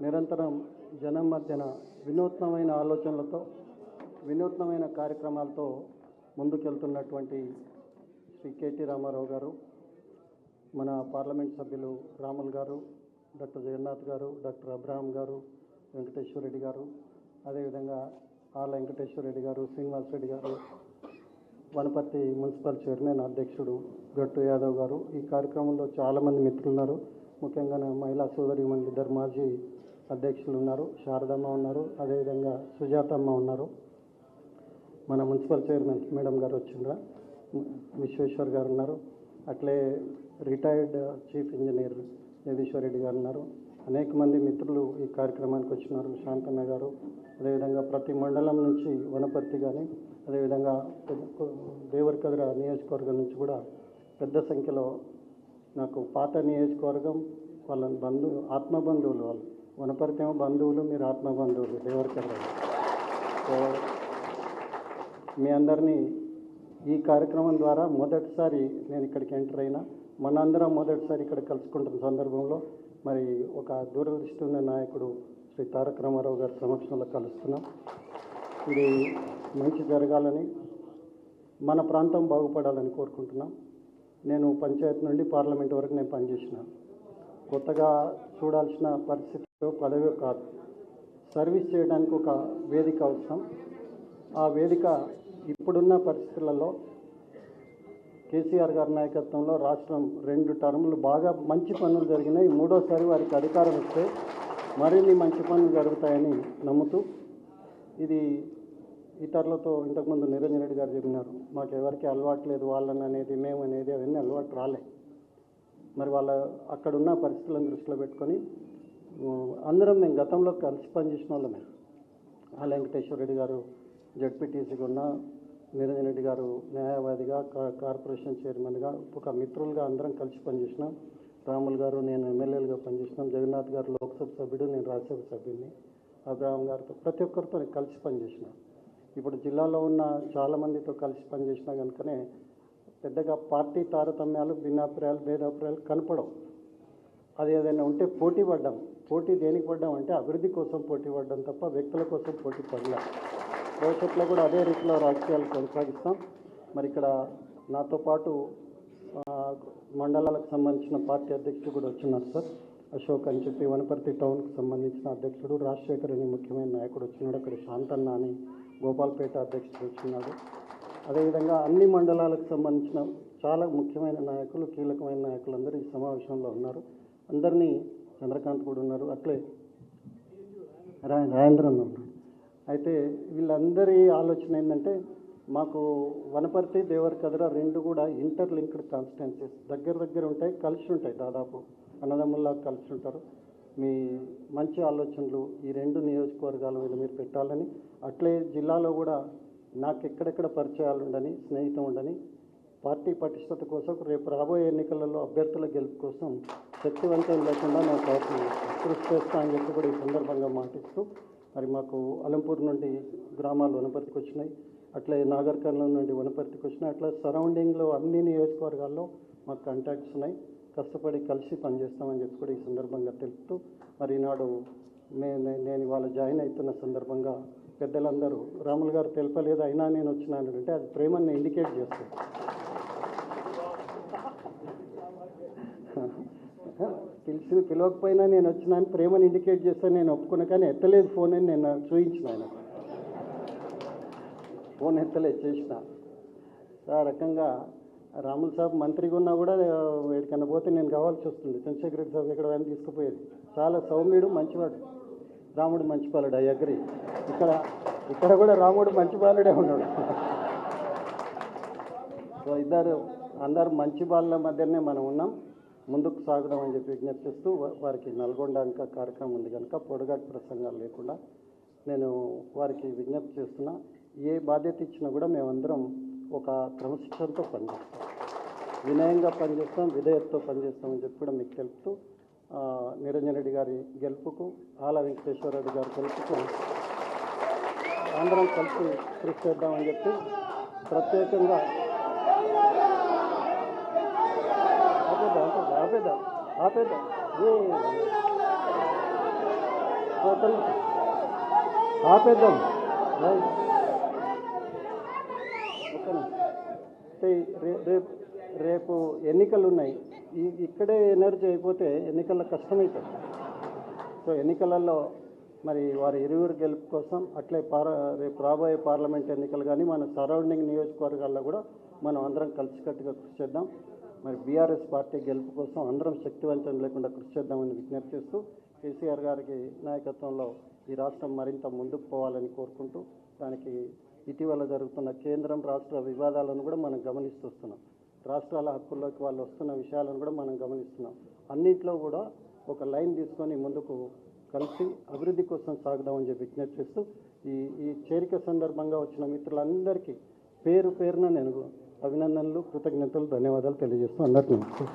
నిరంతరం జనం మధ్యన వినూత్నమైన ఆలోచనలతో వినూత్నమైన కార్యక్రమాలతో ముందుకెళ్తున్నటువంటి శ్రీ కేటీ రామారావు గారు, మన పార్లమెంట్ సభ్యులు రాములు గారు, డాక్టర్ జగన్నాథ్ గారు, డాక్టర్ అబ్రహాం గారు, వెంకటేశ్వర రెడ్డి గారు, అదేవిధంగా ఆళ్ళ వెంకటేశ్వర రెడ్డి గారు, శ్రీనివాస్ రెడ్డి గారు, వనపర్తి మున్సిపల్ చైర్మన్ అధ్యక్షుడు గట్టు యాదవ్ గారు, ఈ కార్యక్రమంలో చాలామంది మిత్రులు ఉన్నారు. ముఖ్యంగా మహిళా సోదరిమణులు ఇద్దరు మాజీ అధ్యక్షులు ఉన్నారు, శారదమ్మ ఉన్నారు, అదేవిధంగా సుజాతమ్మ ఉన్నారు. మన మున్సిపల్ చైర్మన్ మేడం గారు వచ్చిండ్రా, విశ్వేశ్వర్ గారు ఉన్నారు. అట్లే retired chief engineer Jagadishwar Reddy గారు ఉన్నారు. అనేక మంది మిత్రులు ఈ కార్యక్రమానికి వచ్చినారు. శాంతన్న గారు, అదేవిధంగా ప్రతి మండలం నుంచి వనపర్తి కానీ, అదేవిధంగా దేవరకద్ర నియోజకవర్గం నుంచి కూడా పెద్ద సంఖ్యలో, నాకు పాత నియోజకవర్గం వాళ్ళ ఆత్మబంధువులు, వాళ్ళు వనపర్తి ఏమో బంధువులు, మీరు ఆత్మబంధువులు దేవరకద్ర. సో మీ అందరినీ ఈ కార్యక్రమం ద్వారా మొదటిసారి నేను ఇక్కడికి ఎంటర్ అయినా, మనందరం మొదటిసారి ఇక్కడ కలుసుకుంటున్న సందర్భంలో మరి ఒక దూరదృష్టి ఉన్న నాయకుడు శ్రీ తారక రామారావు గారి సమక్షంలో కలుస్తున్నాం. ఇది మంచి జరగాలని, మన ప్రాంతం బాగుపడాలని కోరుకుంటున్నాం. నేను పంచాయతీ నుండి పార్లమెంట్ వరకు నేను పనిచేసిన, కొత్తగా చూడాల్సిన పరిస్థితిలో పదవి కాదు, సర్వీస్ చేయడానికి ఒక వేదిక అవసరం. ఆ వేదిక ఇప్పుడున్న పరిస్థితులలో కేసీఆర్ గారి నాయకత్వంలో రాష్ట్రం 2 టర్ములు బాగా మంచి పనులు జరిగినాయి. 3వసారి వారికి అధికారం ఇస్తే మరిన్ని మంచి పనులు జరుగుతాయని నమ్ముతూ, ఇది ఇతరులతో ఇంతకుముందు నిరంజన్ రెడ్డి గారు చెప్పినారు, మాకు ఎవరికి అలవాటు లేదు వాళ్ళని అనేది, మేము అనేది, అవన్నీ అలవాటు రాలే. మరి వాళ్ళ అక్కడున్న పరిస్థితులను దృష్టిలో పెట్టుకొని అందరం మేము గతంలో కలిసి పనిచేసిన వాళ్ళమే. ఆళ్ళ వెంకటేశ్వర రెడ్డి గారు జడ్పీటీసీగా ఉన్న, నిరంజన్ రెడ్డి గారు న్యాయవాదిగా, కార్పొరేషన్ చైర్మన్గా, ఒక మిత్రులుగా అందరం కలిసి పనిచేసినాం. రాములు గారు, నేను ఎమ్మెల్యేలుగా పనిచేసినాం. జగన్నాథ్ గారు లోక్సభ సభ్యుడు, నేను రాజ్యసభ సభ్యుడిని. అబ్రహాం గారితో ప్రతి ఒక్కరితో కలిసి పనిచేసినాం. ఇప్పుడు జిల్లాలో ఉన్న చాలామందితో కలిసి పనిచేసినా కనుకనే పెద్దగా పార్టీ తారతమ్యాలు, భిన్నాభిప్రాయాలు, భేదాభిప్రాయాలు కనపడవు. అది ఏదైనా ఉంటే పోటీ పడ్డాం. పోటీ దేనికి పడ్డాం అంటే అభివృద్ధి కోసం పోటీ పడ్డాం తప్ప వ్యక్తుల కోసం పోటీ పడలేం. భవిష్యత్తులో కూడా అదే రీతిలో రాజకీయాలు కొనసాగిస్తాం. మరి ఇక్కడ నాతో పాటు మండలాలకు సంబంధించిన పార్టీ అధ్యక్షుడు కూడా వచ్చినారు సార్, అశోక్ అని చెప్పి. వనపర్తి టౌన్కి సంబంధించిన అధ్యక్షుడు రాజశేఖర్ అని ముఖ్యమైన నాయకుడు వచ్చినాడు. అక్కడ శాంతన్న అని గోపాల్పేట అధ్యక్షుడు వచ్చినాడు. అదేవిధంగా అన్ని మండలాలకు సంబంధించిన చాలా ముఖ్యమైన నాయకులు, కీలకమైన నాయకులు అందరూ ఈ సమావేశంలో ఉన్నారు. అందరినీ చంద్రకాంత్ కూడా ఉన్నారు, అట్లే రాజేంద్రన్ ఉన్నారు. అయితే వీళ్ళందరి ఆలోచన ఏంటంటే, మాకు వనపర్తి, దేవరకద్ర 2 కూడా ఇంటర్లింక్డ్ కాన్స్టిట్యున్సీస్, దగ్గర ఉంటాయి, కలిసి ఉంటాయి, దాదాపు అన్నదమ్ముల్లా కలిసి ఉంటారు. మీ మంచి ఆలోచనలు ఈ 2 నియోజకవర్గాల మీద మీరు పెట్టాలని, అట్లే జిల్లాలో కూడా నాకు ఎక్కడెక్కడ పరిచయాలు ఉండని, స్నేహితం ఉండని, పార్టీ పటిష్టత కోసం, రేపు రాబోయే ఎన్నికలలో అభ్యర్థుల గెలుపు కోసం శక్తివంతం లేకుండా నేను కృషి చేస్తా అని చెప్పి కూడా ఈ సందర్భంగా మాటిస్తూ, మరి మాకు అలంపూర్ నుండి గ్రామాలు వనపర్తికి వచ్చినాయి, అట్లే నాగర్ కర్నూలు నుండి వనపర్తికి వచ్చినాయి, అట్లా సరౌండింగ్లో అన్ని నియోజకవర్గాల్లో మాకు కాంటాక్ట్స్ ఉన్నాయి. కష్టపడి కలిసి పనిచేస్తామని చెప్పి కూడా ఈ సందర్భంగా తెలుపుతూ, మరి ఈనాడు నేను ఇవాళ జాయిన్ అవుతున్న సందర్భంగా పెద్దలందరూ, రాములు గారు తెలపలేదు అయినా నేను వచ్చినాను అంటే అది ప్రేమని ఇండికేట్ చేస్తుంది. పిలవకపోయినా నేను వచ్చినాను, ప్రేమని ఇండికేట్ చేస్తాను. నేను ఒప్పుకున్నా, కానీ ఎత్తలేదు ఫోన్ అని నేను చూయించిన, ఆయన ఫోన్ ఎత్తలేదు, చేసిన. ఆ రకంగా రాములు సాబ్ మంత్రిగా ఉన్నా కూడా ఎక్కడికన్నా పోతే నేను కావాల్సి వస్తుంది. చంద్రశేఖర్ రెడ్డి సాబ్ ఎక్కడ ఆయన తీసుకుపోయేది. చాలా సౌమ్యుడు, మంచివాడు. రాముడు మంచి బాలుడు, ఐ అగ్రి. ఇక్కడ కూడా రాముడు మంచి బాలుడే ఉన్నాడు. సో అందరు మంచి బాలుల మధ్యనే మనం ఉన్నాం. ముందుకు సాగుదాం అని చెప్పి విజ్ఞప్తిస్తూ, వారికి నల్గొండ ఇంకా కార్యక్రమం ఉంది కనుక పొడగాటి ప్రసంగాలు లేకుండా నేను వారికి విజ్ఞప్తి చేస్తున్నా. ఏ బాధ్యత ఇచ్చినా కూడా మేమందరం ఒక క్రమశిక్షణతో పనిచేస్తాం, వినయంగా పనిచేస్తాం, విధేయతతో పనిచేస్తామని చెప్పి కూడా మీకు తెలుపుతూ, నిరంజన్ రెడ్డి గారి గెలుపుకు, ఆళ్ళ వెంకటేశ్వర రెడ్డి గారి గెలుపుకు అందరం కలిసి కృషి చేద్దామని చెప్పి ప్రత్యేకంగా ఆపేద్దాం. ఆపేద్దాం. రైట్. ఓకేనా? అంటే రేపు రేపు ఎన్నికలు ఉన్నాయి. ఇక్కడే ఎనర్జీ అయిపోతే ఎన్నికల్లో కష్టమవుతుంది. సో ఎన్నికలలో మరి వారి ఇరువురు గెలుపు కోసం అట్లే రేపు రాబోయే పార్లమెంట్ ఎన్నికలు కానీ మన సరౌండింగ్ నియోజకవర్గాల్లో కూడా మనం అందరం కలిసికట్టుగా కృషి చేద్దాం. మరి బీఆర్ఎస్ పార్టీ గెలుపు కోసం అందరం శక్తివంతం లేకుండా కృషి చేద్దామని విజ్ఞప్తి చేస్తూ కేసీఆర్ గారికి నాయకత్వంలో ఈ రాష్ట్రం మరింత ముందుకు పోవాలని కోరుకుంటూ దానికి ఇటీవల జరుగుతున్న కేంద్రం రాష్ట్ర వివాదాలను కూడా మనం గమనిస్తున్నాం. రాష్ట్రాల హక్కుల్లోకి వాళ్ళు వస్తున్న విషయాలను కూడా మనం గమనిస్తున్నాం. అన్నింటిలో కూడా ఒక లైన్ తీసుకొని ముందుకు కలిసి అభివృద్ధి కోసం సాగుదామని చెప్పి విజ్ఞప్తి చేస్తూ ఈ చేరిక సందర్భంగా వచ్చిన మిత్రులందరికీ పేరు పేరున నేను అభినందనలు, కృతజ్ఞతలు, ధన్యవాదాలు తెలియజేస్తూ అందరికీ నమస్కారం.